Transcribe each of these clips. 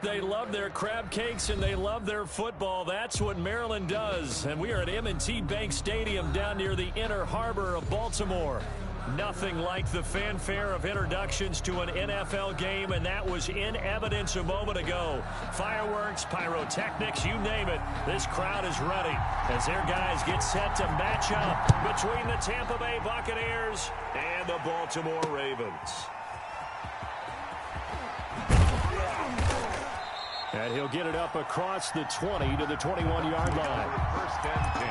they love their crab cakes and they love their football. That's what Maryland does. And we are at M&T Bank Stadium down near the Inner Harbor of Baltimore. Nothing like the fanfare of introductions to an NFL game, and that was in evidence a moment ago. Fireworks, pyrotechnics, you name it. This crowd is ready as their guys get set to match up between the Tampa Bay Buccaneers and the Baltimore Ravens. And he'll get it up across the 20 to the 21-yard line. First and 10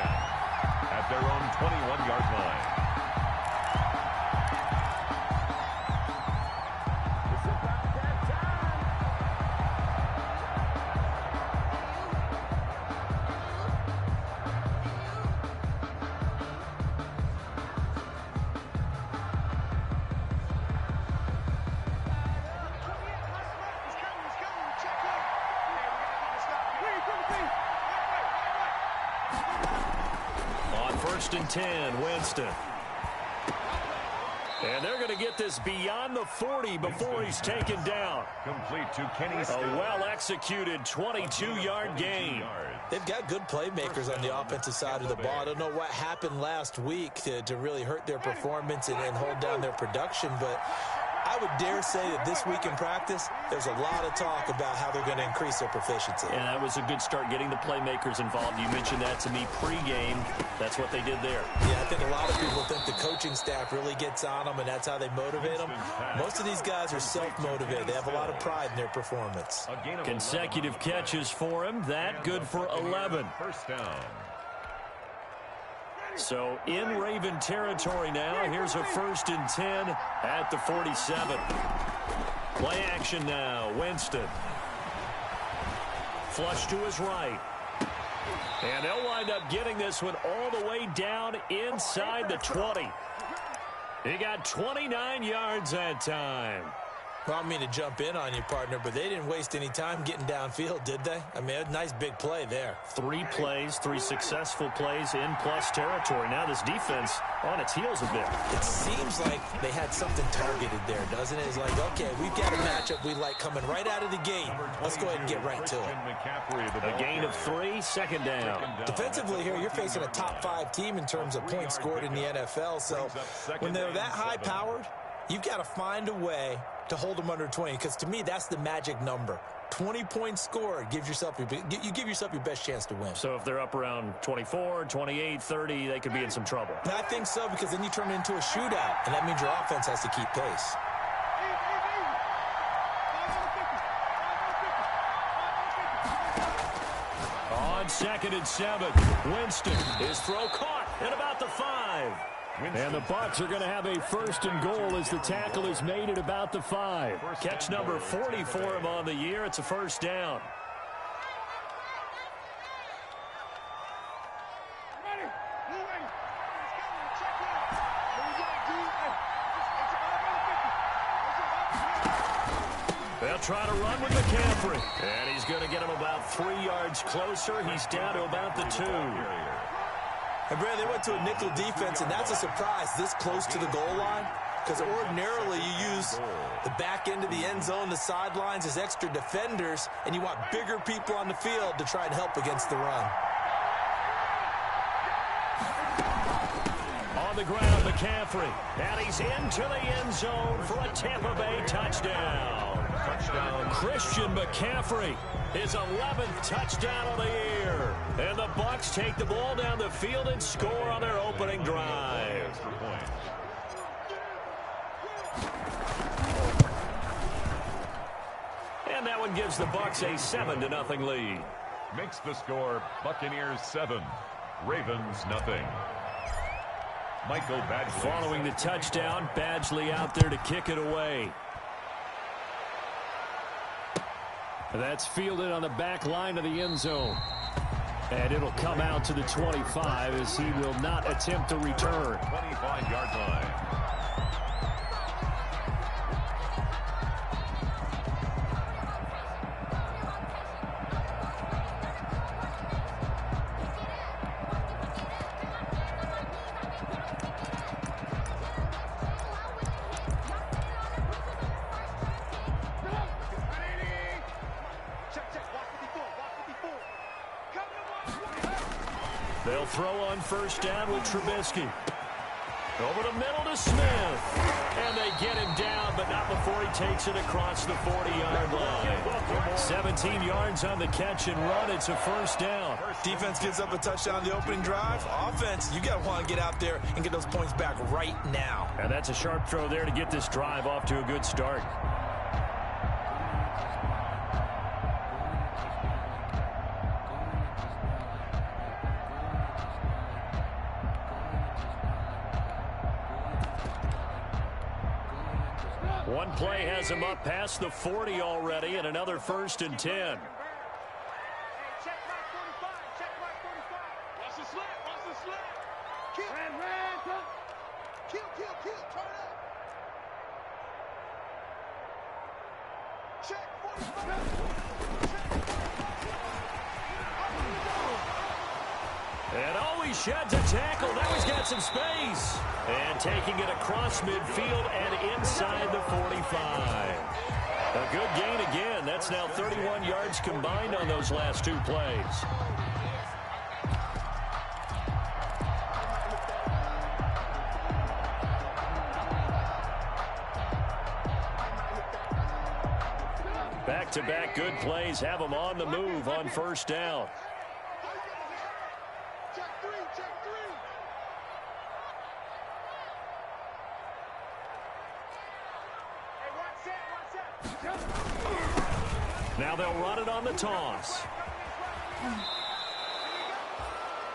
at their own 21-yard line. First and 10, Winston. And they're going to get this beyond the 40 before he's taken down. Complete to Kenny Still. A well-executed 22-yard gain. They've got good playmakers on the offensive side of the ball. I don't know what happened last week to really hurt their performance and hold down their production, but I would dare say that this week in practice, there's a lot of talk about how they're going to increase their proficiency. And that was a good start, getting the playmakers involved. You mentioned that to me pregame. That's what they did there. Yeah, I think a lot of people think the coaching staff really gets on them, and that's how they motivate them. Most of these guys are self-motivated. They have a lot of pride in their performance. Consecutive catches for him. That good for 11. First down. So in Raven territory now. Here's a first and 10 at the 47. Play action now. Winston. Flush to his right. And they'll wind up getting this one all the way down inside the 20. He got 29 yards that time. Well, I don't mean to jump in on you, partner, but they didn't waste any time getting downfield, did they? I mean, a nice big play there. 3 plays, 3 successful plays in plus territory. Now this defense on its heels a bit. It seems like they had something targeted there, doesn't it? It's like, okay, we've got a matchup we like coming right out of the gate. Let's go ahead and get right to it. A gain of 3, second down. Defensively here, you're facing a top-5 team in terms of points scored in the NFL. So when they're that high-powered, you've got to find a way to hold them under 20, because to me that's the magic number. 20 points scored gives yourself you give yourself your best chance to win. So if they're up around 24, 28, 30, they could be in some trouble. I think so, because then you turn it into a shootout, and that means your offense has to keep pace. On second and 7, Winston, his throw caught at about the 5. And the Bucs are going to have a first and goal as the tackle is made at about the 5. Catch number 40 for him on the year. It's a first down. They'll try to run with McCaffrey. And he's going to get him about 3 yards closer. He's down to about the 2. And Brad, they went to a nickel defense, and that's a surprise this close to the goal line, because ordinarily you use the back end of the end zone, the sidelines as extra defenders, and you want bigger people on the field to try and help against the run. On the ground, McCaffrey, and he's into the end zone for a Tampa Bay touchdown. Christian McCaffrey, his 11th touchdown of the year. And the Bucs take the ball down the field and score on their opening drive. And that one gives the Bucs a 7-0 lead. Makes the score Buccaneers 7, Ravens nothing. Michael Badgley. Following the touchdown, Badgley out there to kick it away. That's fielded on the back line of the end zone. And it'll come out to the 25 as he will not attempt to return. 25-yard line. They'll throw on first down with Trubisky. Over the middle to Smith. And they get him down, but not before he takes it across the 40-yard line. 17 yards on the catch and run. It's a first down. Defense gives up a touchdown the opening drive. Offense, you got to want to get out there and get those points back right now. And that's a sharp throw there to get this drive off to a good start. One play has him up past the 40 already, and another 1st and 10. Check mark 45. Check mark 45. Watch the slant. Watch the slant. Kill. Kill. Turn up. Check 45. And he sheds a tackle. Now he's got some space. And taking it across midfield and inside the 45. A good gain again. That's now 31 yards combined on those last 2 plays. Back-to-back good plays have them on the move on first down. Now they'll run it on the toss.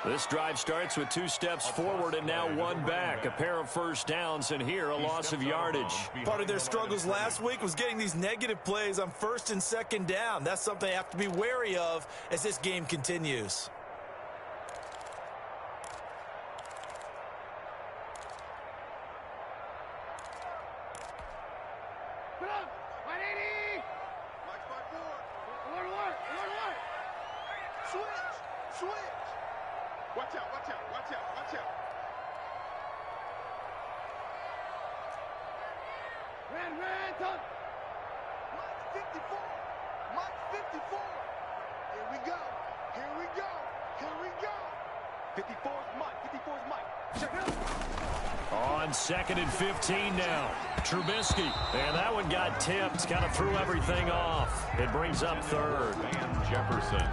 This drive starts with 2 steps forward and now 1 back. A pair of first downs, and here a loss of yardage. Part of their struggles last week was getting these negative plays on 1st and 2nd down. That's something they have to be wary of as this game continues. On 2nd and 15 now. Trubisky. And that one got tipped. Kind of threw everything off. It brings up 3rd. And Jefferson.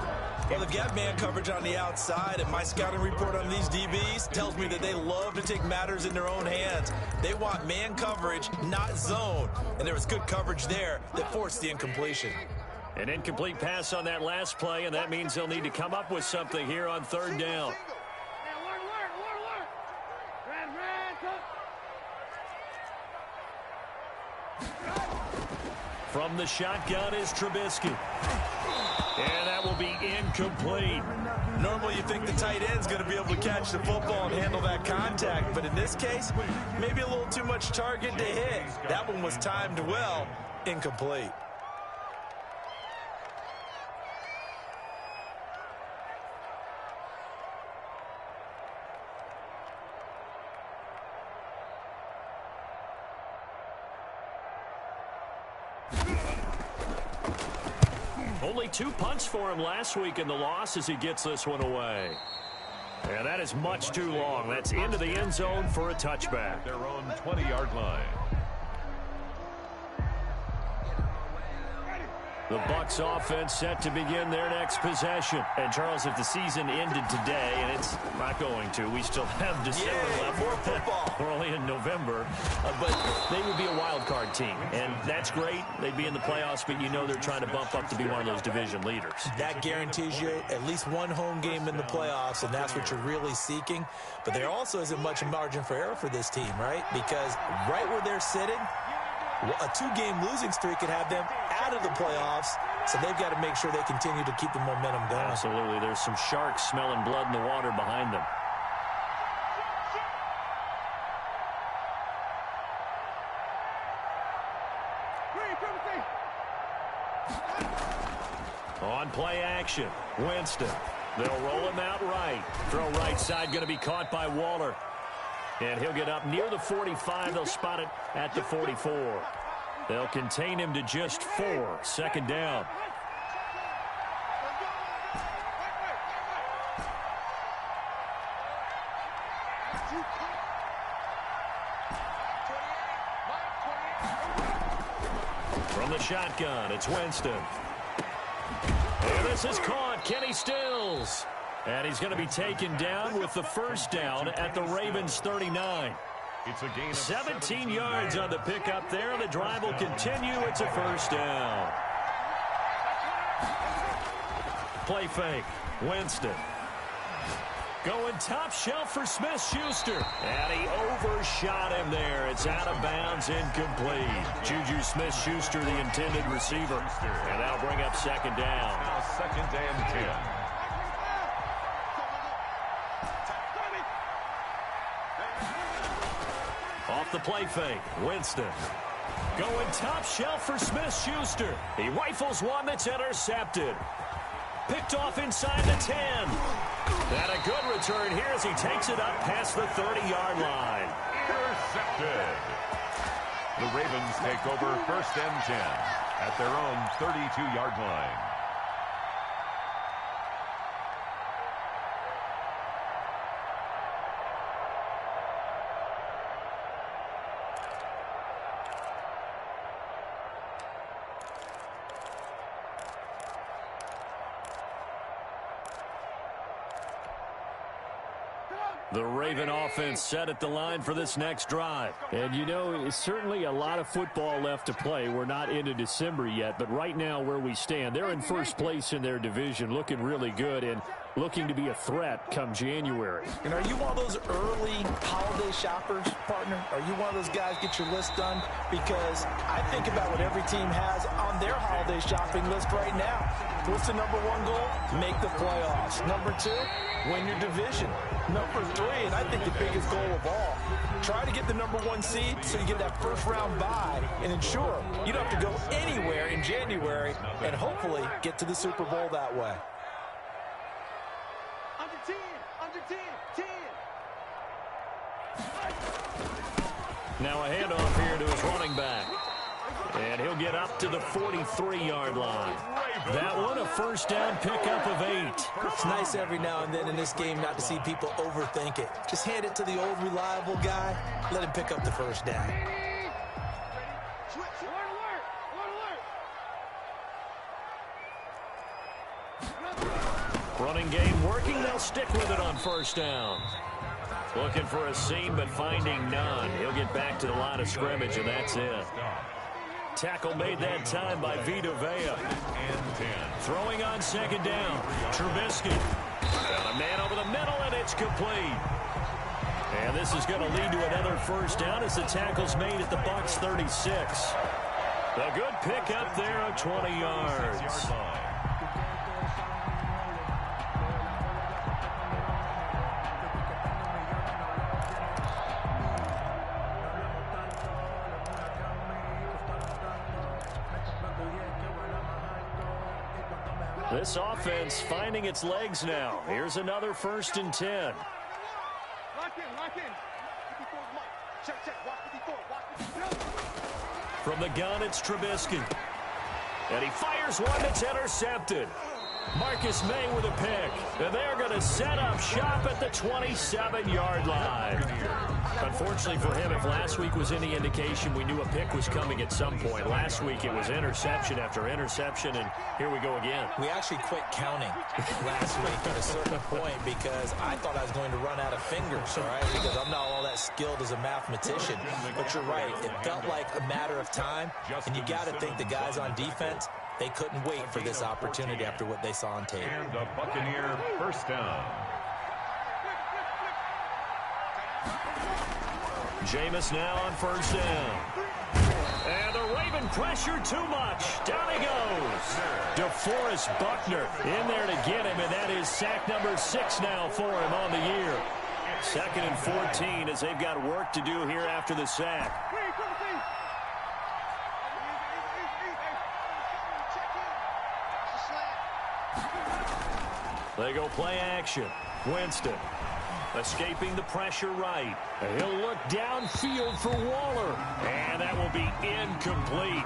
Well, they've got man coverage on the outside, and my scouting report on these DBs tells me that they love to take matters in their own hands. They want man coverage, not zone. And there was good coverage there that forced the incompletion. An incomplete pass on that last play, and that means they'll need to come up with something here on 3rd down. From the shotgun is Trubisky. And that will be incomplete. Normally you think the tight end's going to be able to catch the football and handle that contact, but in this case, maybe a little too much target to hit. That one was timed well, incomplete. Only 2 punts for him last week in the loss as he gets this one away. And that is much too long. That's into the end zone for a touchback. Their own 20-yard line. The Bucs offense set to begin their next possession. And, Charles, if the season ended today, and it's not going to, we still have December left. More football. We're only in November. But they would be a wild card team. And that's great. They'd be in the playoffs, but you know they're trying to bump up to be one of those division leaders. That guarantees you at least 1 home game in the playoffs, and that's what you're really seeking. But there also isn't much margin for error for this team, right? Because right where they're sitting, a 2-game losing streak could have them out of the playoffs, so they've got to make sure they continue to keep the momentum going. Absolutely. There's some sharks smelling blood in the water behind them. On play action, Winston. They'll roll him out right. Throw right side going to be caught by Waller. And he'll get up near the 45. They'll spot it at the 44. They'll contain him to just 4. 2nd down. From the shotgun, it's Winston. And this is caught. Kenny Stills. And he's going to be taken down with the first down at the Ravens 39. It's a gain of 17 yards on the pickup there. The drive will continue. It's a first down. Play fake. Winston. Going top shelf for Smith-Schuster. And he overshot him there. It's out of bounds, incomplete. Juju Smith-Schuster, the intended receiver. And that'll bring up second down. Now second and 10. Off the play fake. Winston. Going top shelf for Smith-Schuster. He rifles one that's intercepted. Picked off inside the 10. And a good return here as he takes it up past the 30-yard line. Intercepted. The Ravens take over first and 10 at their own 32-yard line. The Raven offense set at the line for this next drive. And, you know, it's certainly a lot of football left to play. We're not into December yet, but right now where we stand, they're in first place in their division, looking really good and looking to be a threat come January. And are you one of those early holiday shoppers, partner? Are you one of those guys get your list done? Because I think about what every team has on their holiday shopping list right now. What's the number one goal? Make the playoffs. Number two, win your division. Number three, and I think the biggest goal of all, try to get the number one seed so you get that first round bye and ensure you don't have to go anywhere in January and hopefully get to the Super Bowl that way. Under 10, under 10, 10. Now a handoff here to his running back. And he'll get up to the 43-yard line. That one, a first down pickup of 8. It's nice every now and then in this game not to see people overthink it. Just hand it to the old reliable guy. Let him pick up the first down. Switch. Alert. Running game working. They'll stick with it on first down. Looking for a seam, but finding none. He'll get back to the line of scrimmage, and that's it. Tackle made that time by Vita Vea. Throwing on second down. Trubisky. Got a man over the middle, and it's complete. And this is going to lead to another first down as the tackle's made at the Bucs 36. A good pickup there of 20 yards. This offense finding its legs now. Here's another first and 10. Lock in, lock in. 54 Mike. Check, check. Watch 54. Watch 54. From the gun, it's Trubisky. And he fires one that's intercepted. Marcus May with a pick. And they're going to set up shop at the 27-yard line. Unfortunately for him, if last week was any indication, we knew a pick was coming at some point. Last week it was interception after interception, and here we go again. We actually quit counting last week at a certain point because I thought I was going to run out of fingers, all right, because I'm not all that skilled as a mathematician. But you're right. It felt like a matter of time, and you got to think the guys on defense, they couldn't wait for this opportunity after what they saw on tape. And the Buccaneer first down. Jameis now on first down. And the Raven pressure too much. Down he goes. DeForest Buckner in there to get him, and that is sack number 6 now for him on the year. 2nd and 14 as they've got work to do here after the sack. They go play action. Winston escaping the pressure right. He'll look downfield for Waller. And that will be incomplete.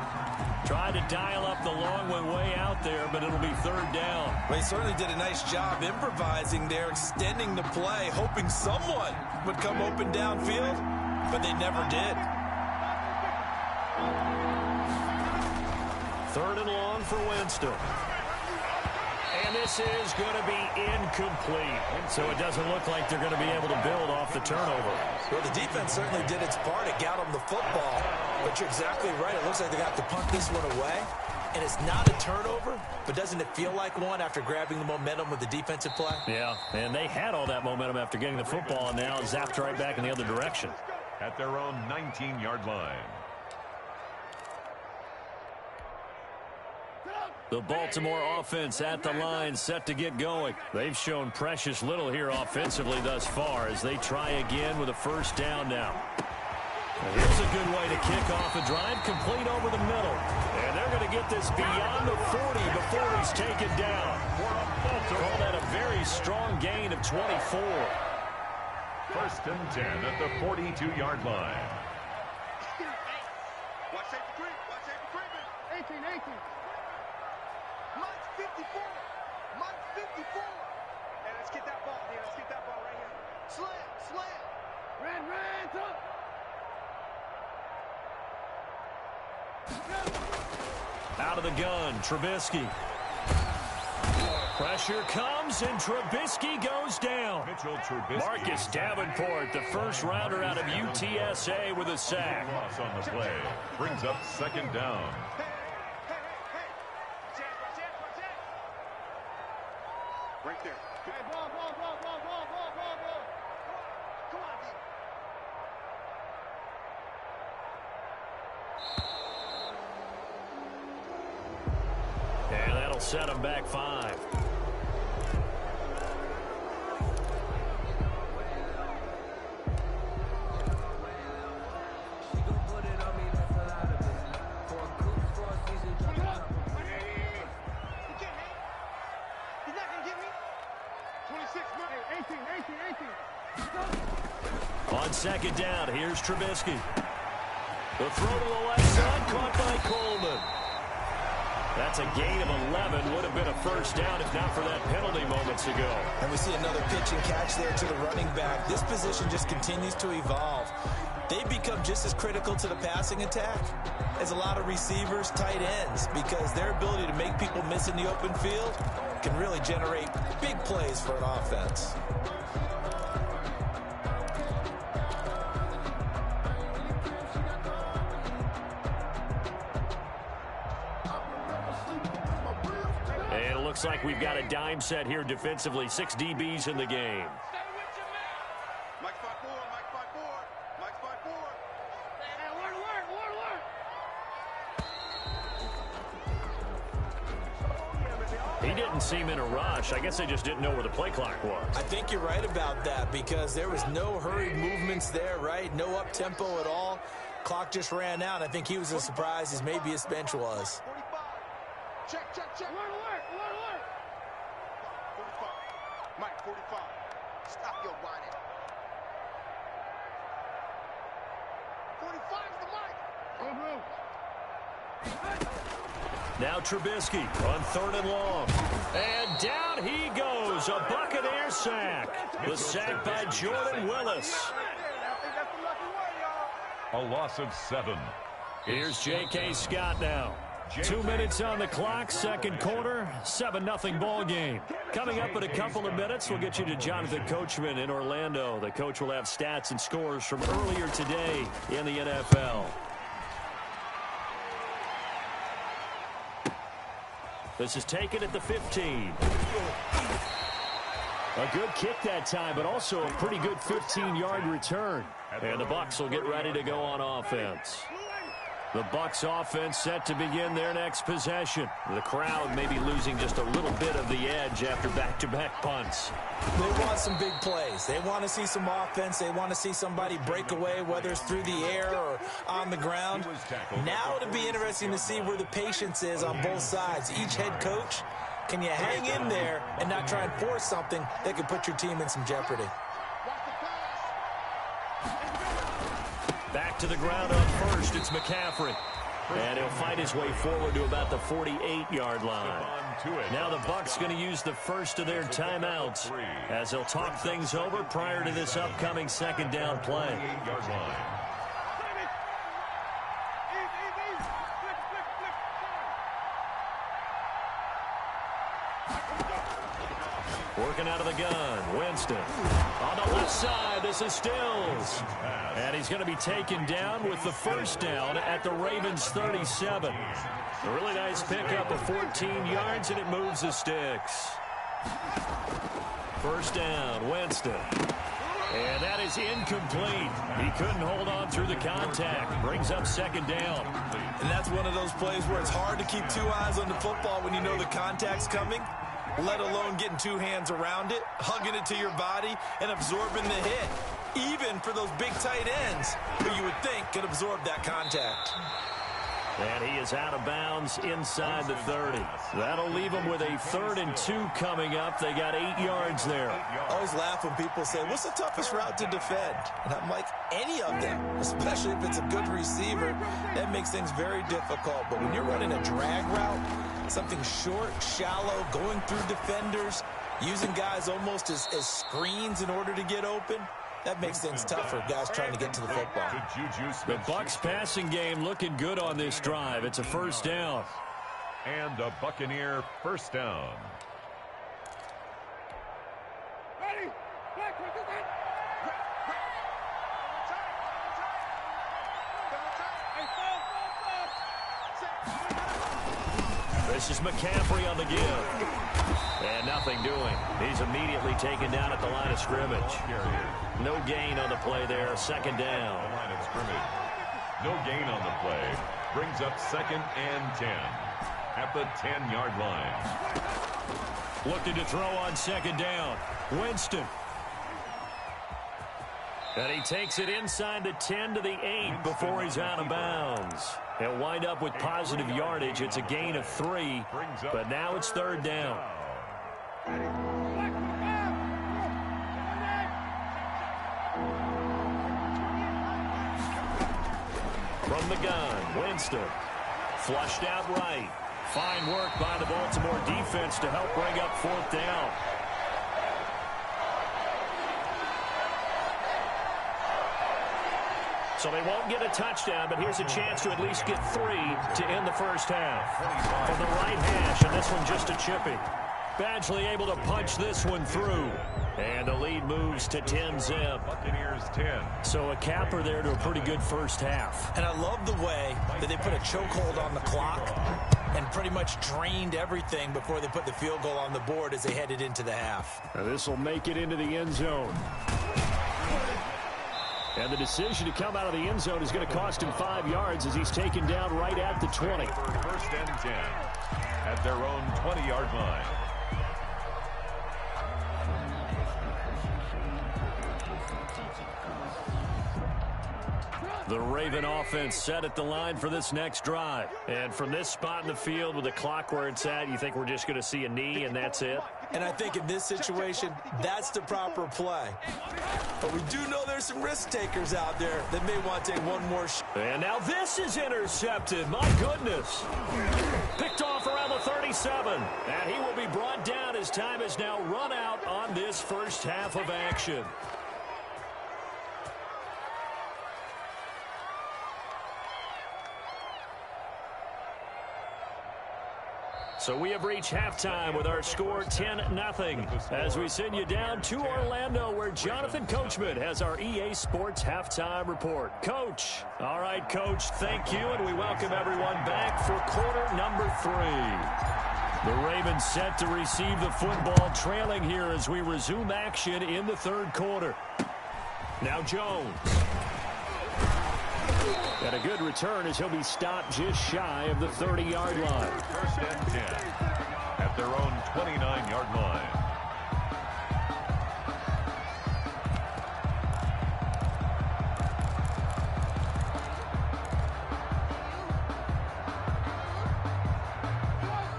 Tried to dial up the long one way out there, but it'll be third down. Well, he certainly did a nice job improvising there, extending the play, hoping someone would come open downfield, but they never did. Third and long for Winston. And this is going to be incomplete. So it doesn't look like they're going to be able to build off the turnover. Well, the defense certainly did its part. It got them the football. But you're exactly right. It looks like they got to punt this one away. And it's not a turnover, but doesn't it feel like one after grabbing the momentum with the defensive play? Yeah, and they had all that momentum after getting the football, and now zapped right back in the other direction. At their own 19-yard line. The Baltimore offense at the line, set to get going. They've shown precious little here offensively thus far as they try again with a first down now. Here's a good way to kick off a drive, complete over the middle. And they're going to get this beyond the 40 before he's taken down. Call that a very strong gain of 24. First and 10 at the 42-yard line. Watch safety creep. Watch safety creeping. 18. Mike's 54. Mike's 54. Hey, let's get that ball here. Let's get that ball right here. Slam. Ran, up. Out of the gun, Trubisky. Pressure comes, and Trubisky goes down. Mitchell Trubisky. Marcus Davenport, the first rounder out of UTSA, with a sack. Loss on the play. Brings up second down. Hey. Right there. Hey, ball. Come on, D. And that'll set him back 5. On second down, here's Trubisky. The throw to the left side, caught by Coleman. That's a gain of 11. Would have been a first down if not for that penalty moments ago. And we see another pitch and catch there to the running back. This position just continues to evolve. They become just as critical to the passing attack as a lot of receivers, tight ends, because their ability to make people miss in the open field can really generate big plays for an offense. Looks like we've got a dime set here defensively. 6 DBs in the game. Mike 5-4. Hey, alert. He didn't seem in a rush. I guess they just didn't know where the play clock was. I think you're right about that because there was no hurried movements there, right? No up-tempo at all. Clock just ran out. I think he was as surprised as maybe his bench was. 45. Check. Alert. 45. Mike, 45. Stop your whining. 45's the mic. Now Trubisky on third and long. And down he goes. A Buccaneer sack. The sack by Jordan Willis. A loss of 7. Here's J.K. Scott now. 2 minutes on the clock, second quarter, 7-0 ball game. Coming up in a couple of minutes, we'll get you to Jonathan Coachman in Orlando. The coach will have stats and scores from earlier today in the NFL. This is taken at the 15. A good kick that time, but also a pretty good 15-yard return. And the Bucs will get ready to go on offense. The Bucs offense set to begin their next possession. The crowd may be losing just a little bit of the edge after back-to-back punts. They want some big plays. They want to see some offense. They want to see somebody break away, whether it's through the air or on the ground. Now it'll be interesting to see where the patience is on both sides. Each head coach, can you hang in there and not try and force something that could put your team in some jeopardy? Back to the ground up first. It's McCaffrey. And he'll fight his way forward to about the 48-yard line. Now the Bucs going to use the first of their timeouts as they'll talk things over prior to this upcoming second down play. Working out of the gun, Winston. On the left side, this is Stills. And he's going to be taken down with the first down at the Ravens' 37. A really nice pickup of 14 yards, and it moves the sticks. First down, Winston. And that is incomplete. He couldn't hold on through the contact. Brings up second down. And that's one of those plays where it's hard to keep two eyes on the football when you know the contact's coming, let alone getting two hands around it, hugging it to your body, and absorbing the hit. Even for those big tight ends who you would think could absorb that contact. And he is out of bounds inside the 30. That'll leave him with a 3rd and 2 coming up. They got 8 yards there. I always laugh when people say, what's the toughest route to defend? And I'm like, any of them, especially if it's a good receiver. That makes things very difficult. But when you're running a drag route, something short, shallow, going through defenders, using guys almost as screens in order to get open, that makes things tougher, guys trying to get to the football. The Bucs passing game looking good on this drive. It's a first down. And a Buccaneer first down. This is McCaffrey on the give. And nothing doing. He's immediately taken down at the line of scrimmage. No gain on the play there. Second down. Line of scrimmage. No gain on the play. Brings up 2nd and 10 at the 10-yard line. Looking to throw on second down. Winston. And he takes it inside the 10 to the 8 before he's out of bounds. He'll wind up with positive yardage. It's a gain of 3, but now it's 3rd down. From the gun, Winston. Flushed out right. Fine work by the Baltimore defense to help bring up 4th down. So they won't get a touchdown, but here's a chance to at least get 3 to end the first half. From the right hash, and this one just a chippy. Badgley able to punch this one through. And the lead moves to 10-zip. Buccaneers 10. So a capper there to a pretty good first half. And I love the way that they put a chokehold on the clock and pretty much drained everything before they put the field goal on the board as they headed into the half. Now this will make it into the end zone. And the decision to come out of the end zone is going to cost him 5 yards as he's taken down right at the 20. First and 10 at their own 20-yard line. The Raven offense set at the line for this next drive. And from this spot in the field with the clock where it's at, you think we're just going to see a knee and that's it? And I think in this situation, that's the proper play. But we do know there's some risk takers out there that may want to take one more shot. And now this is intercepted. My goodness. Picked off around the 37. And he will be brought down as time has now run out on this first half of action. So we have reached halftime with our score 10-0 as we send you down to Orlando where Jonathan Coachman has our EA Sports Halftime Report. Coach. All right, Coach, thank you, and we welcome everyone back for quarter number 3. The Ravens set to receive the football, trailing here as we resume action in the 3rd quarter. Now Jones. And a good return as he'll be stopped just shy of the 30-yard line. First and 10 at their own 29-yard line.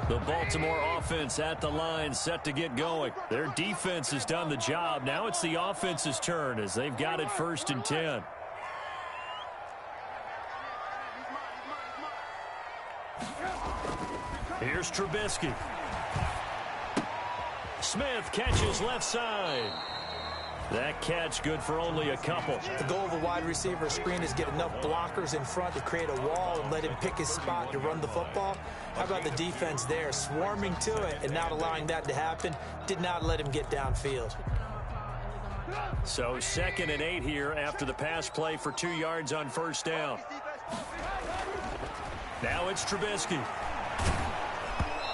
The Baltimore offense at the line set to get going. Their defense has done the job. Now it's the offense's turn as they've got it 1st and 10. Here's Trubisky. Smith catches left side. That catch good for only a couple. The goal of a wide receiver screen is get enough blockers in front to create a wall and let him pick his spot to run the football. How about the defense there, swarming to it and not allowing that to happen? Did not let him get downfield. So 2nd and 8 here after the pass play for 2 yards on first down. Now it's Trubisky.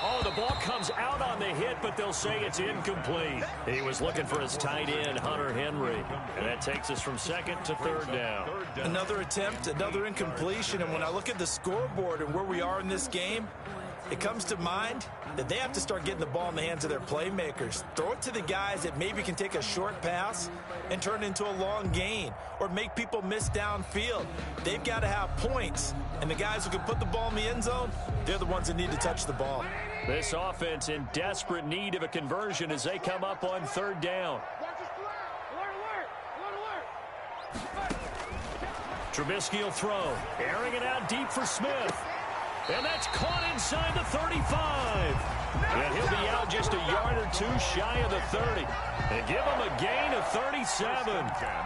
Oh, the ball comes out on the hit, but they'll say it's incomplete. He was looking for his tight end, Hunter Henry. And that takes us from 2nd to 3rd down. Another attempt, another incompletion. And when I look at the scoreboard and where we are in this game, it comes to mind that they have to start getting the ball in the hands of their playmakers. Throw it to the guys that maybe can take a short pass and turn it into a long gain or make people miss downfield. They've got to have points. And the guys who can put the ball in the end zone, they're the ones that need to touch the ball. This offense in desperate need of a conversion as they come up on 3rd down. Trubisky will throw. Airing it out deep for Smith. And that's caught inside the 35. And he'll be out just a yard or 2 shy of the 30. And give him a gain of 37.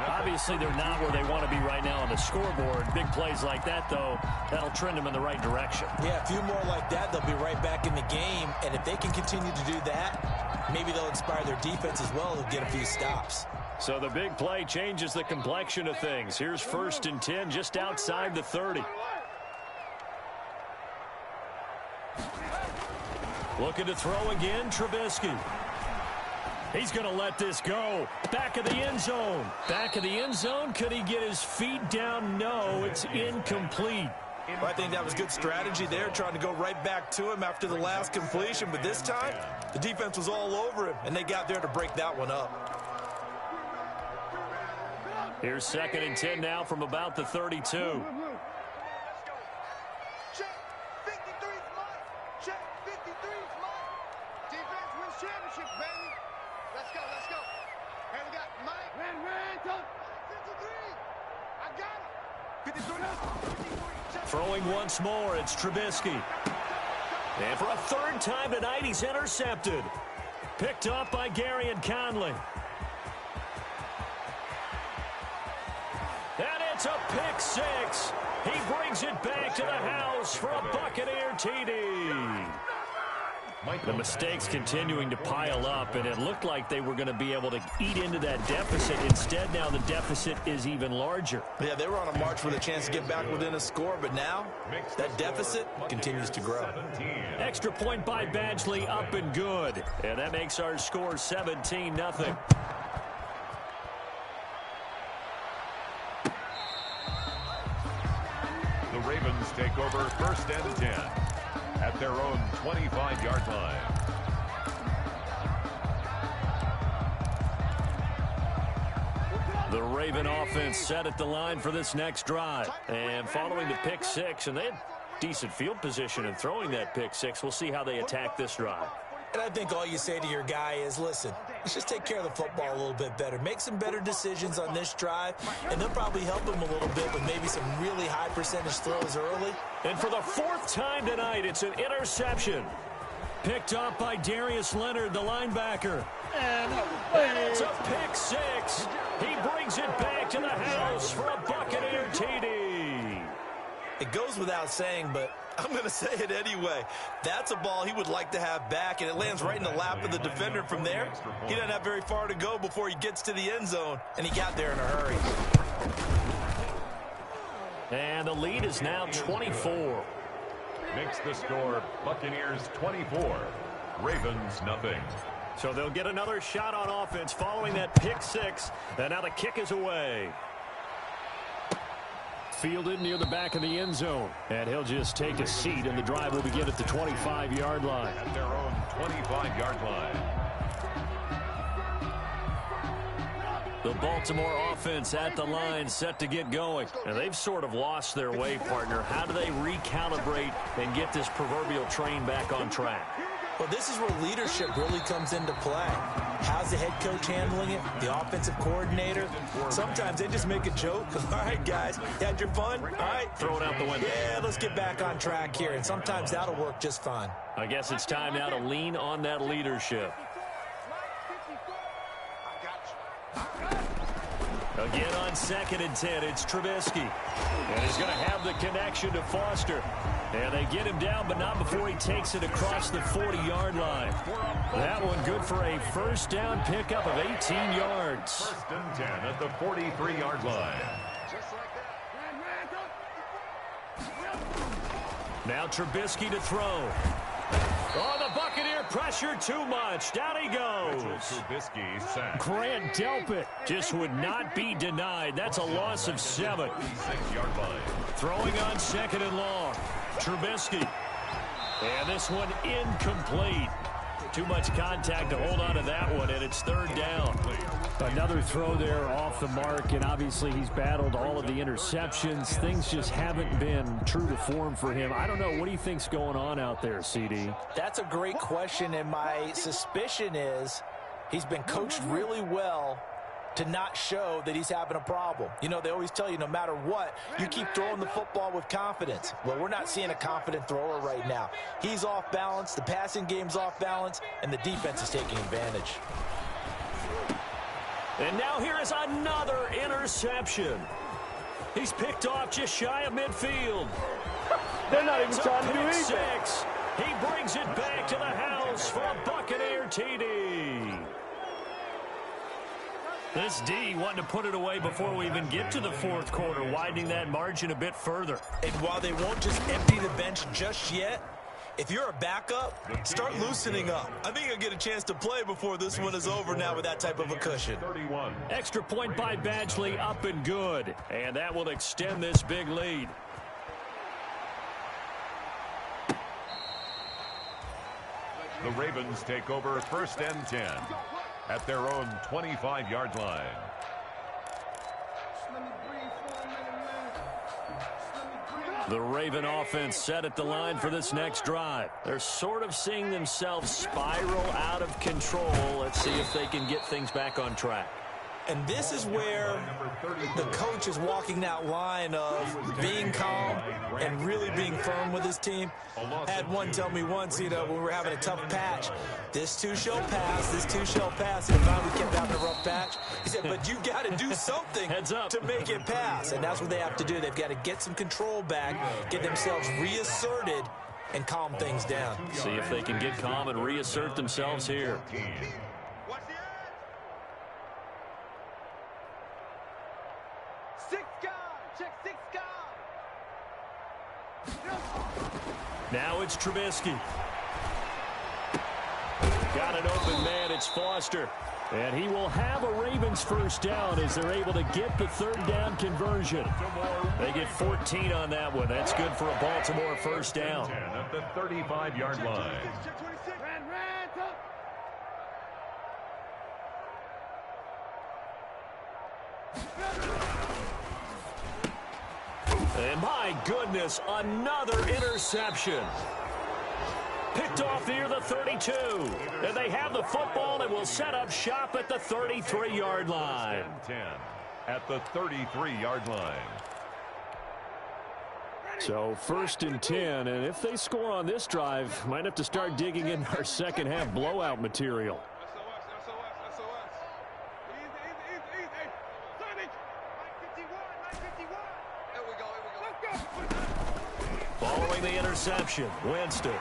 Obviously, they're not where they want to be right now on the scoreboard. Big plays like that, though, that'll trend them in the right direction. Yeah, a few more like that, they'll be right back in the game. And if they can continue to do that, maybe they'll inspire their defense as well. They'll get a few stops. So the big play changes the complexion of things. Here's 1st and 10 just outside the 30. Looking to throw again, Trubisky. He's going to let this go. Back of the end zone. Back of the end zone. Could he get his feet down? No, it's incomplete. Well, I think that was good strategy there, trying to go right back to him after the last completion. But this time, the defense was all over him, and they got there to break that one up. Here's 2nd and 10 now from about the 32. Throwing once more, it's Trubisky. And for a 3rd time tonight, he's intercepted. Picked up by Gary and Conley. And it's a pick 6. He brings it back to the house for a Buccaneer TD. The mistakes continuing to pile up, and it looked like they were going to be able to eat into that deficit. Instead, now the deficit is even larger. Yeah, they were on a march with a chance to get back within a score, but now that deficit continues to grow. Extra point by Badgley, up and good. And that makes our score 17-0. The Ravens take over 1st and 10 at their own 25-yard line. The Raven offense set at the line for this next drive. And following the pick 6, and they had decent field position in throwing that pick 6. We'll see how they attack this drive. And I think all you say to your guy is, listen, let's just take care of the football a little bit better. Make some better decisions on this drive, and they'll probably help him a little bit with maybe some really high percentage throws early. And for the 4th time tonight, it's an interception. Picked up by Darius Leonard, the linebacker. And it's a pick 6. He brings it back to the house for a Buccaneer TD. It goes without saying, but I'm going to say it anyway. That's a ball he would like to have back, and it lands right in the lap of the defender from there. He doesn't have very far to go before he gets to the end zone, and he got there in a hurry. And the lead is now 24. Makes the score Buccaneers 24, Ravens nothing. So they'll get another shot on offense following that pick 6. And now the kick is away. Fielded near the back of the end zone. And he'll just take a seat, and the drive will begin at the 25-yard line. At their own 25-yard line. The Baltimore offense at the line, set to get going. And they've sort of lost their way, partner. How do they recalibrate and get this proverbial train back on track? Well, this is where leadership really comes into play. How's the head coach handling it? The offensive coordinator? Sometimes they just make a joke. All right, guys, you had your fun? All right. Throw it out the window. Yeah, let's get back on track here. And sometimes that'll work just fine. I guess it's time now to lean on that leadership. Again on 2nd and 10, it's Trubisky. And he's going to have the connection to Foster. And they get him down, but not before he takes it across the 40-yard line. That one good for a first down pickup of 18 yards. 1st and 10 at the 43-yard line. Now Trubisky to throw. Oh, the Buccaneer pressure too much. Down he goes. Trubisky sacked. Grant Delpit just would not be denied. That's a loss of 7. 6-yard line. Throwing on 2nd and long. Trubisky. And this one incomplete. Too much contact to hold on to that one, and it's 3rd down. Another throw there off the mark, and obviously he's battled all of the interceptions. Things just haven't been true to form for him. I don't know. What do you think's going on out there, CD? That's a great question, and my suspicion is he's been coached really well to not show that he's having a problem. You know, they always tell you no matter what, you keep throwing the football with confidence. Well, we're not seeing a confident thrower right now. He's off balance, the passing game's off balance, and the defense is taking advantage. And now here is another interception. He's picked off just shy of midfield. They're not even trying to do Pick anything. 6. He brings it back to the house for a Buccaneer TD. This D wanting to put it away before we even get to the 4th quarter, widening that margin a bit further. And while they won't just empty the bench just yet, if you're a backup, start loosening up. I think you'll get a chance to play before this one is over now with that type of a cushion. 31. Extra point by Badgley, up and good. And that will extend this big lead. The Ravens take over 1st and 10 at their own 25-yard line. The Raven offense set at the line for this next drive. They're sort of seeing themselves spiral out of control. Let's see if they can get things back on track. And this is where the coach is walking that line of being calm and really being firm with his team. I had one tell me once, you know, when we were having a tough patch, this too shall pass, this too shall pass. And finally we kept having a rough patch. He said, but you got to do something Heads up. to make it pass. And that's what they have to do. They've got to get some control back, get themselves reasserted, and calm things down. See if they can get calm and reassert themselves here. Now it's Trubisky. Got an open man. It's Foster. And he will have a Ravens first down as they're able to get the 3rd down conversion. They get 14 on that one. That's good for a Baltimore first down. 10 at the 35-yard line. And my goodness, another interception. Picked off near the 32. And they have the football and will set up shop at the 33-yard line. 10 at the 33-yard line. So 1st and 10, and if they score on this drive, might have to start digging in our second half blowout material. Following the interception, Winston.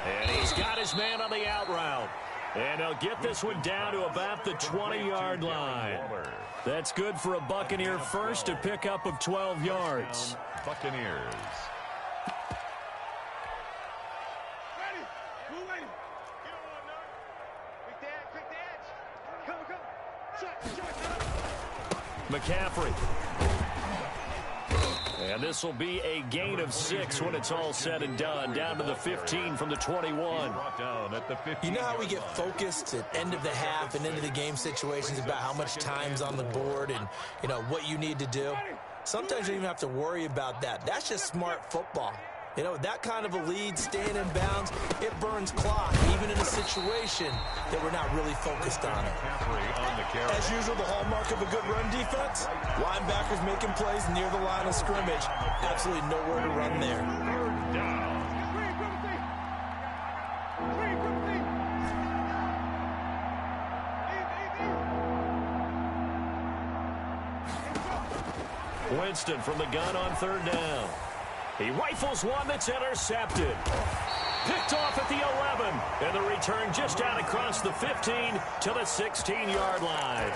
And he's got his man on the out route. And he'll get this one down to about the 20-yard line. That's good for a Buccaneer first, a pickup of 12 yards. Buccaneers. McCaffrey. And this will be a gain of 6 when it's all said and done. Down to the 15 from the 21. You know how we get focused at end of the half and into the game situations about how much time's on the board and, you know, what you need to do? Sometimes you don't even have to worry about that. That's just smart football. You know, that kind of a lead, staying in bounds, it burns clock, even in a situation that we're not really focused on it. As usual, the hallmark of a good run defense, linebackers making plays near the line of scrimmage. Absolutely nowhere to run there. Winston from the gun on third down. He rifles one that's intercepted. Picked off at the 11. And the return just out across the 15 to the 16-yard line.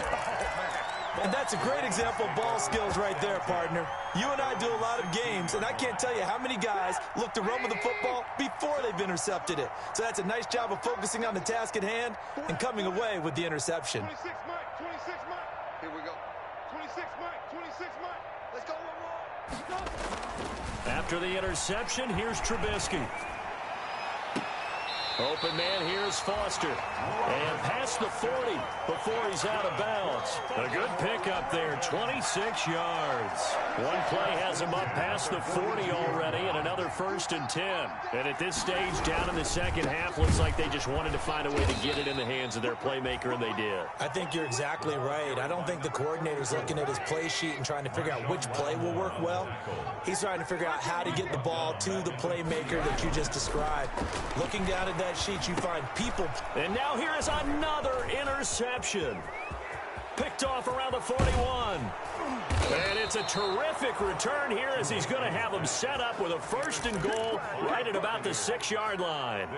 And that's a great example of ball skills right there, partner. You and I do a lot of games, and I can't tell you how many guys look to run with the football before they've intercepted it. So that's a nice job of focusing on the task at hand and coming away with the interception. 26 Mike, 26 Mike. Here we go. 26 Mike, 26 Mike. Let's go one more. After the interception, here's Trubisky. Open man, here's Foster. And past the 40 before he's out of bounds. A good pickup there, 26 yards. One play has him up past the 40 already, and another 1st and 10. And at this stage, down in the second half, looks like they just wanted to find a way to get it in the hands of their playmaker, and they did. I think you're exactly right. I don't think the coordinator's looking at his play sheet and trying to figure out which play will work well. He's trying to figure out how to get the ball to the playmaker that you just described. Looking down at that sheet, you find people. And now here is another interception. Picked off around the 41. And it's a terrific return here as he's going to have him set up with a 1st and goal right at about the 6-yard line.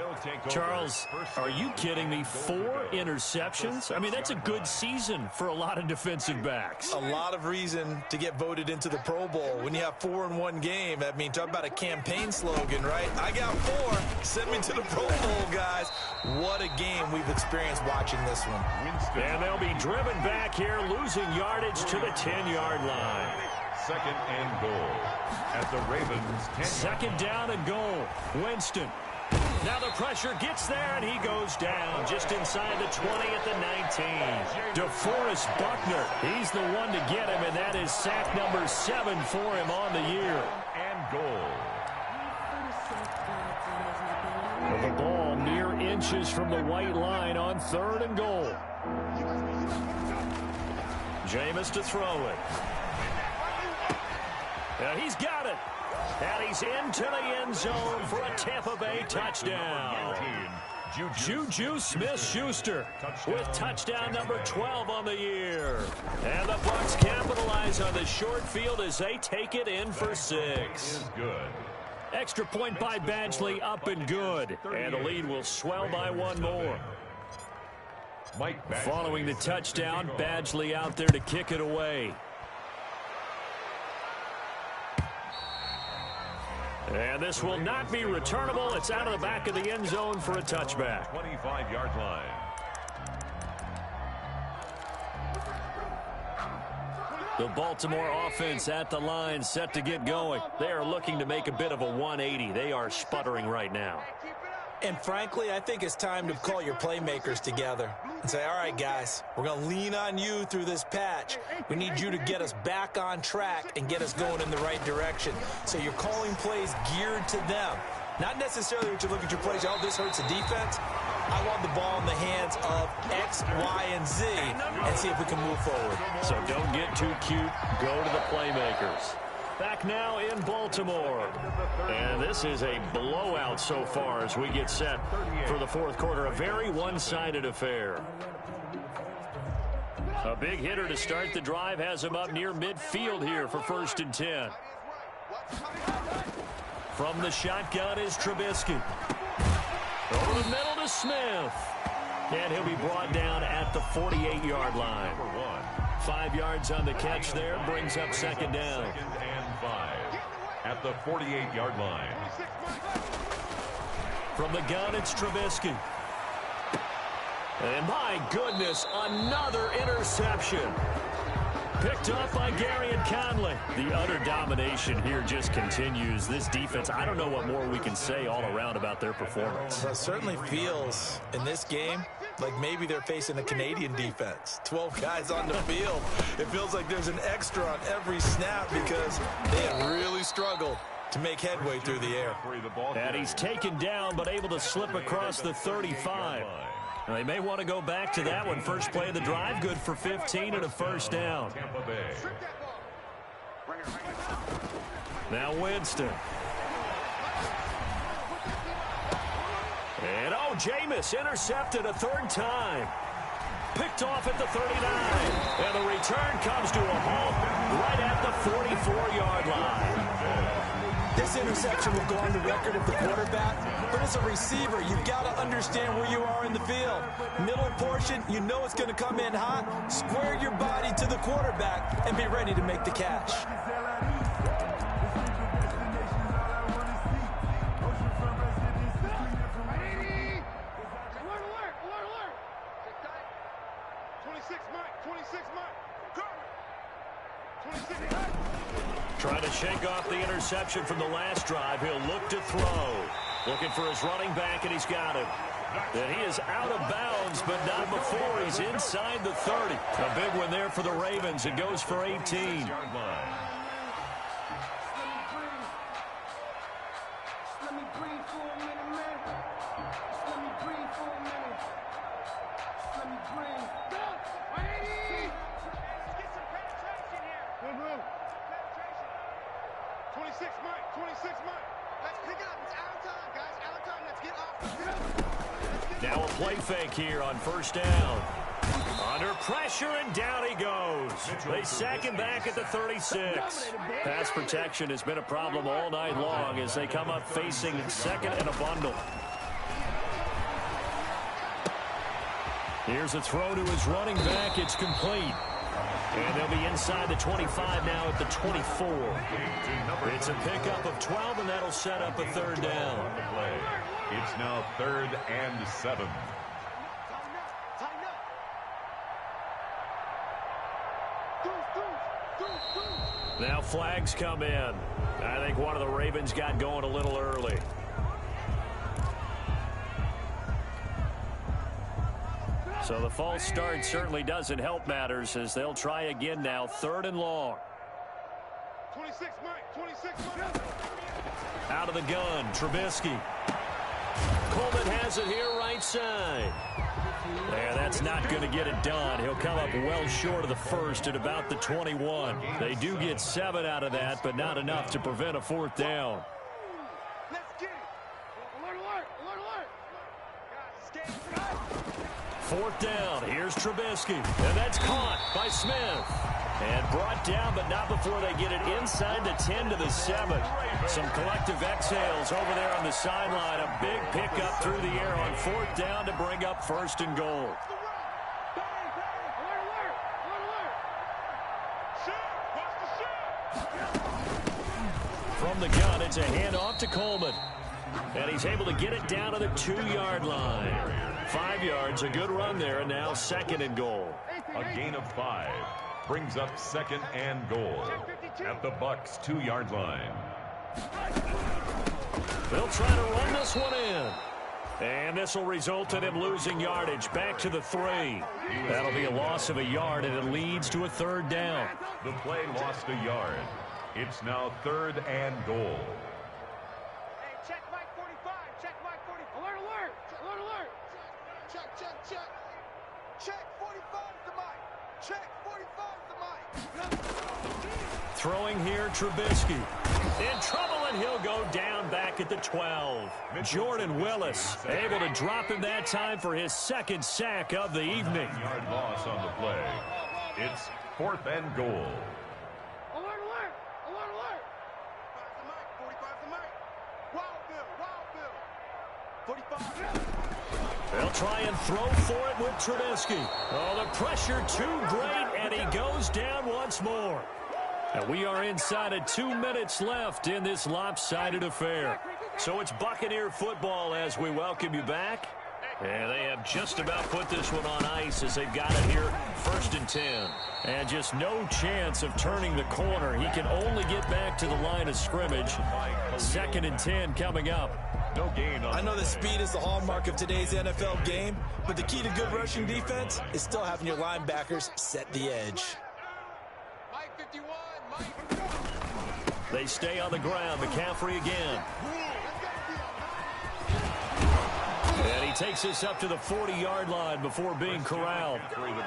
Charles, are you kidding me? 4 interceptions? I mean, that's a good season for a lot of defensive backs. A lot of reason to get voted into the Pro Bowl. When you have 4 in one game, I mean, talk about a campaign slogan, right? I got 4. Send me to the Pro Bowl, guys. What a game we've experienced watching this one. And they'll be driven back here, losing yardage to the 10-yard line. 2nd and goal at the Ravens 10. 2nd down and goal. Winston. Now the pressure gets there, and he goes down just inside the 20 at the 19. DeForest Buckner, he's the one to get him, and that is sack number 7 for him on the year. And goal. The ball mere inches from the white line on 3rd and goal. Jameis to throw it. And he's got it. And he's into the end zone for a Tampa Bay touchdown. Juju Smith-Schuster with touchdown number 12 on the year. And the Bucs capitalize on the short field as they take it in for 6. Good. Extra point by Badgley, up and good. And the lead will swell by 1 more. Following the touchdown, Badgley out there to kick it away. And this will not be returnable. It's out of the back of the end zone for a touchback. 25-yard line. The Baltimore offense at the line, set to get going. They are looking to make a bit of a 180. They are sputtering right now. And frankly, I think it's time to call your playmakers together and say, all right, guys, we're going to lean on you through this patch. We need you to get us back on track and get us going in the right direction. So you're calling plays geared to them. Not necessarily what you look at your plays, oh, this hurts the defense. I want the ball in the hands of X, Y, and Z and see if we can move forward. So don't get too cute. Go to the playmakers. Back now in Baltimore. And this is a blowout so far as we get set for the 4th quarter. A very one-sided affair. A big hitter to start the drive has him up near midfield here for 1st and 10. From the shotgun is Trubisky. Over the middle to Smith. And he'll be brought down at the 48-yard line. 5 yards on the catch there, brings up 2nd down. 2nd and 5 at the 48-yard line. From the gun, it's Trubisky. And my goodness, another interception. Picked up by Gary and Conley. The utter domination here just continues. This defense, I don't know what more we can say all around about their performance. It certainly feels in this game like maybe they're facing a Canadian defense. 12 guys on the field. It feels like there's an extra on every snap because they have really struggled to make headway through the air. And he's taken down, but able to slip across the 35. Now, they may want to go back to that one. First play of the drive, good for 15 and a first down. Now Winston. And, oh, Jameis intercepted a third time. Picked off at the 39. And the return comes to a halt right at the 44-yard line. This interception will go on the record of the quarterback, but as a receiver, you've got to understand where you are in the field. Middle portion, you know it's going to come in hot. Square your body to the quarterback and be ready to make the catch. Trying to shake off the interception from the last drive. He'll look to throw. Looking for his running back, and he's got him. And he is out of bounds, but not before he's inside the 30. A big one there for the Ravens. It goes for 18. Now a play fake here on first down. Under pressure, and down he goes. They sack him back at the 36. Pass protection has been a problem all night long as they come up facing second and a bundle. Here's a throw to his running back. It's complete. And they'll be inside the 25 now at the 24. It's a pickup of 12, and that'll set up a third down. It's now 3rd and 7. Now flags come in. I think one of the Ravens got going a little early. So the false start certainly doesn't help matters as they'll try again now. 3rd and long. 26, Mike. 26, Mike. Out of the gun, Trubisky. Coleman has it here right side. There, that's not going to get it done. He'll come up well short of the first at about the 21. They do get 7 out of that, but not enough to prevent a 4th down. Let's get it. Alert, alert, alert, alert. Guys, 4th down. Here's Trubisky. And that's caught by Smith. And brought down, but not before they get it inside the 10 to the 7. Some collective exhales over there on the sideline. A big pickup through the air on 4th down to bring up 1st and goal. From the gun, it's a handoff to Coleman. And he's able to get it down to the 2-yard line. 5 yards, a good run there, and now 2nd and goal. A gain of 5. Brings up 2nd and goal at the Bucs 2-yard line. They'll try to run this one in. And this will result in him losing yardage back to the 3. That'll be a loss of a yard, and it leads to a 3rd down. The play lost a yard. It's now 3rd and goal. Hey, check Mike 45. Check Mike 45. Alert, alert. Alert, alert. Check, check, check. Check 45 to Mike. Check 45 to Mike. Throwing here, Trubisky. In trouble, and he'll go down back at the 12. Jordan Willis able to drop him that time for his 2nd sack of the evening. Yard loss on the play. It's 4th and goal. Alert, alert. Alert, alert. 45 to Mike. 45 to Mike. Wild Bill. Wild Bill. 45. They'll try and throw for it with Trubisky. Oh, the pressure too great, and he goes down once more. And we are inside of 2 minutes left in this lopsided affair. So it's Buccaneer football as we welcome you back. And they have just about put this one on ice as they've got it here, 1st and 10. And just no chance of turning the corner. He can only get back to the line of scrimmage. 2nd and 10 coming up. No gain on I know that speed is the hallmark of today's NFL game, but the key to good rushing defense is still having your linebackers set the edge. Mike 51. Mike. They stay on the ground. McCaffrey again. And he takes us up to the 40-yard line before being corralled.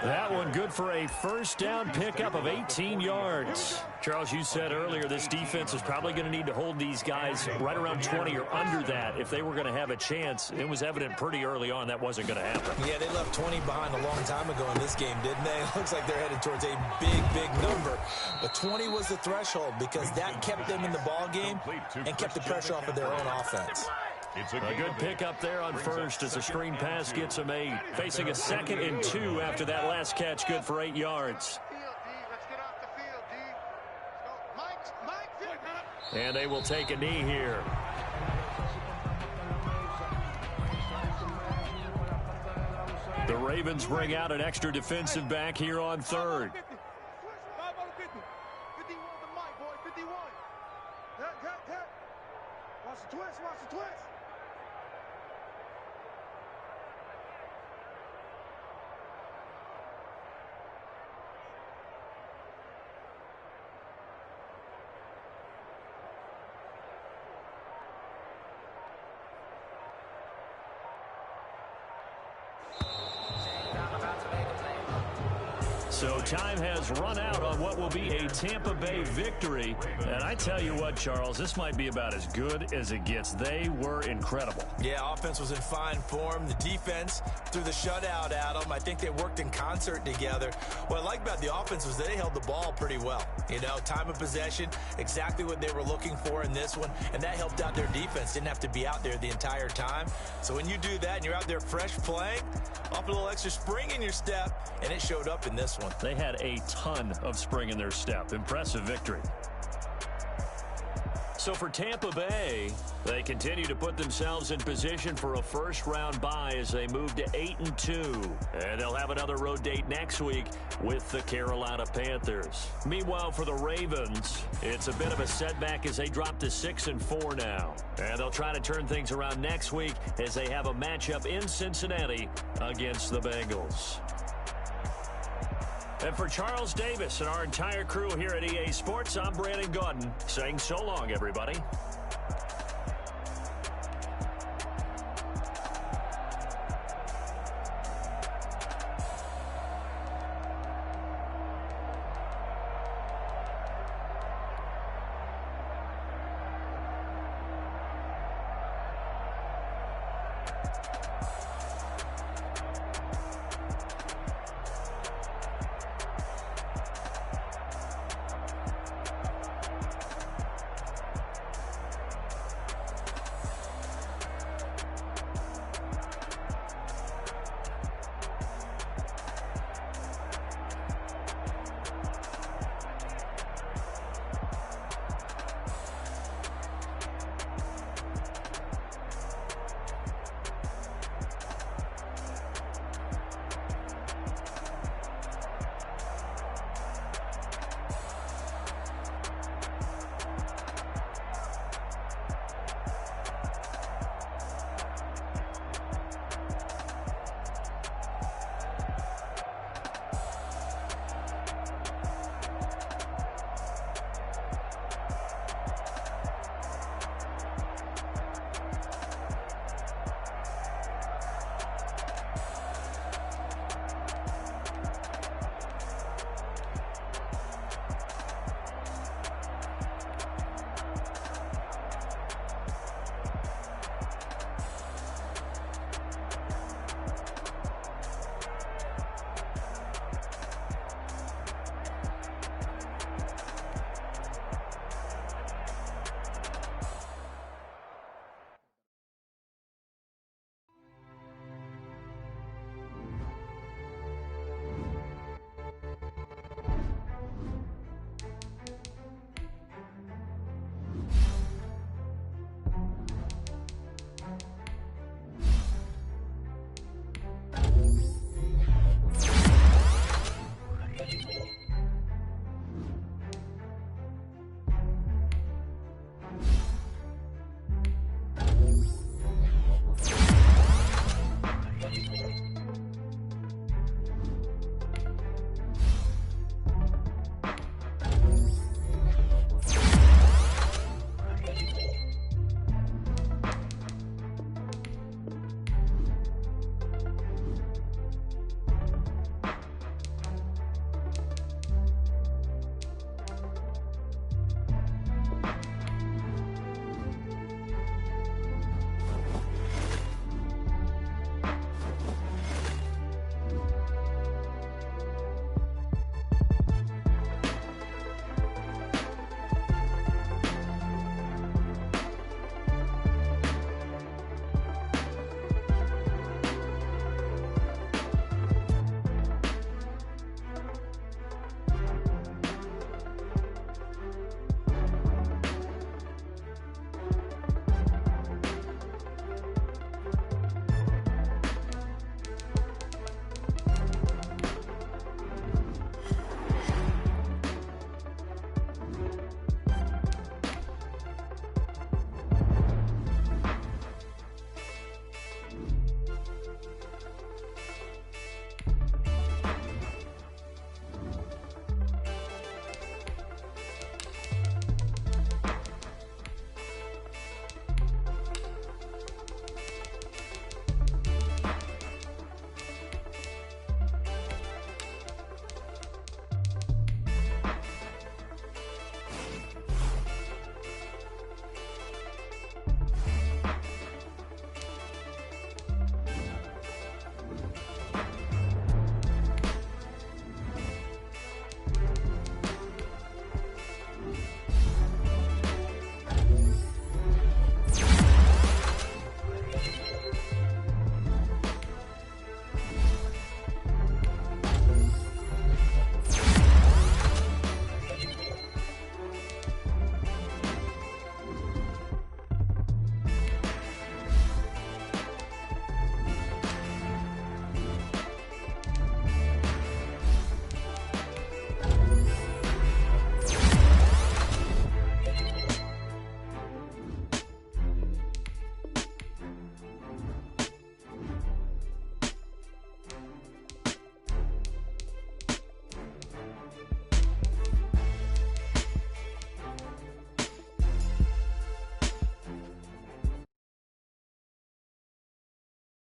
That one good for a first down pickup of 18 yards. Charles, you said earlier this defense is probably going to need to hold these guys right around 20 or under that if they were going to have a chance. It was evident pretty early on that wasn't going to happen. Yeah, they left 20 behind a long time ago in this game, didn't they? It looks like they're headed towards a big number. But 20 was the threshold because that kept them in the ball game and kept the pressure off of their own offense. A good pickup there on first as the screen pass gets him 8. Facing a 2nd and 2 after that last catch, good for 8 yards. And they will take a knee here. The Ravens bring out an extra defensive back here on 3rd. Watch the twist, watch the twist. So time has run out on what will be a Tampa Bay victory. And I tell you what, Charles, this might be about as good as it gets. They were incredible. Yeah, offense was in fine form. The defense threw the shutout at them. I think they worked in concert together. What I like about the offense was they held the ball pretty well. You know, time of possession, exactly what they were looking for in this one. And that helped out their defense. Didn't have to be out there the entire time. So when you do that and you're out there fresh playing, off a little extra spring in your step, and it showed up in this one. They had a ton of spring in their step. Impressive victory. So for Tampa Bay, they continue to put themselves in position for a first-round bye as they move to 8-2. And they'll have another road date next week with the Carolina Panthers. Meanwhile, for the Ravens, it's a bit of a setback as they drop to 6-4 now. And they'll try to turn things around next week as they have a matchup in Cincinnati against the Bengals. And for Charles Davis and our entire crew here at EA Sports, I'm Brandon Gaudin saying so long, everybody.